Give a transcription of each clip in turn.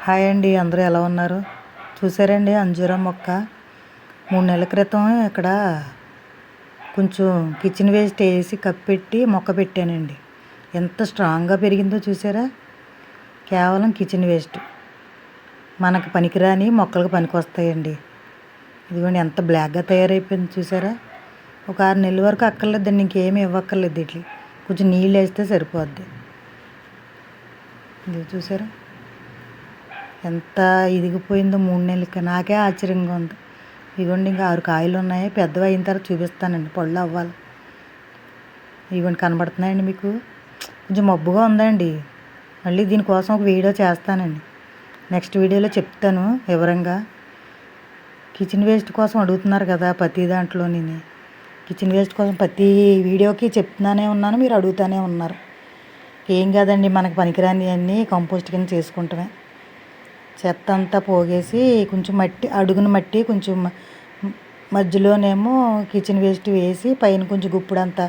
Hi అండి, అందరూ ఎలా ఉన్నారు? చూసారండి అంజూరం మొక్క 3 నెలల క్రితం ఇక్కడ కొంచెం కిచెన్ వేస్ట్ వేసి కప్పెట్టి మొక్క పెట్టానండి. ఎంత స్ట్రాంగ్గా పెరిగిందో చూసారా? కేవలం కిచెన్ వేస్ట్ మనకు పనికిరాని మొక్కలకు పనికొస్తాయండి. ఇదిగోండి ఎంత బ్లాక్గా తయారైపోయింది చూసారా? ఒక 6 నెలల వరకు అక్కర్లేదండి, ఇంకేమీ ఇవ్వక్కర్లేదు. ఇట్లా కొంచెం నీళ్ళు వేస్తే సరిపోద్ది. ఇది చూసారా ఎంత ఇదిగిపోయిందో 3 నెలలకి. నాకే ఆశ్చర్యంగా ఉంది. ఇదిగోండి ఇంకా 6 కాయలు ఉన్నాయి. పెద్దవి అయిన తర్వాత చూపిస్తానండి, పళ్ళు అవ్వాలి. ఇదిగోండి కనబడుతున్నాయండి మీకు. కొంచెం మబ్బుగా ఉందండి. మళ్ళీ దీనికోసం ఒక వీడియో చేస్తానండి. నెక్స్ట్ వీడియోలో చెప్తాను వివరంగా. కిచెన్ వేస్ట్ కోసం అడుగుతున్నారు కదా ప్రతి దాంట్లోని. కిచెన్ వేస్ట్ కోసం ప్రతి వీడియోకి చెప్తున్నానే ఉన్నాను, మీరు అడుగుతూనే ఉన్నారు. ఏం కాదండి, మనకు పనికిరాని అన్నీ కంపోస్ట్ కింద చేసుకుంటామే. చెత్త అంతా పోగేసి కొంచెం మట్టి, అడుగున మట్టి కొంచెం మధ్యలోనేమో కిచెన్ వేస్ట్ వేసి పైన కొంచెం గుప్పుడంతా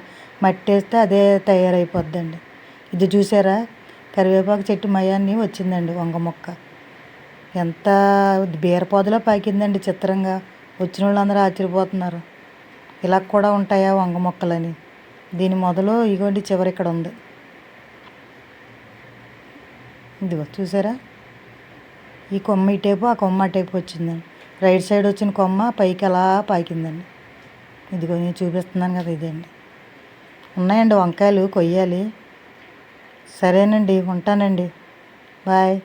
మట్టి వేస్తే అదే తయారైపోద్దండి. ఇది చూసారా, కరివేపాకు చెట్టు మయాన్ని వచ్చిందండి వంగ మొక్క. ఎంత బీరపోదలో పాకిందండి చిత్రంగా. వచ్చిన వాళ్ళందరూ ఆశ్చర్యపోతున్నారు, ఇలా కూడా ఉంటాయా వంగ మొక్కలని. దీని మొదలు ఇగోండి చివరి ఇక్కడ ఉంది. ఇదిగో చూసారా, ఈ కొమ్మ ఇటేపు ఆ కొమ్మ అటేపు వచ్చిందండి. రైట్ సైడ్ వచ్చిన కొమ్మ పైకి అలా పాకిందండి. ఇదిగో నేను చూపిస్తున్నాను కదా, ఇదండి. ఉన్నాయండి వంకాయలు, కొయ్యాలి. సరేనండి, ఉంటానండి. బాయ్.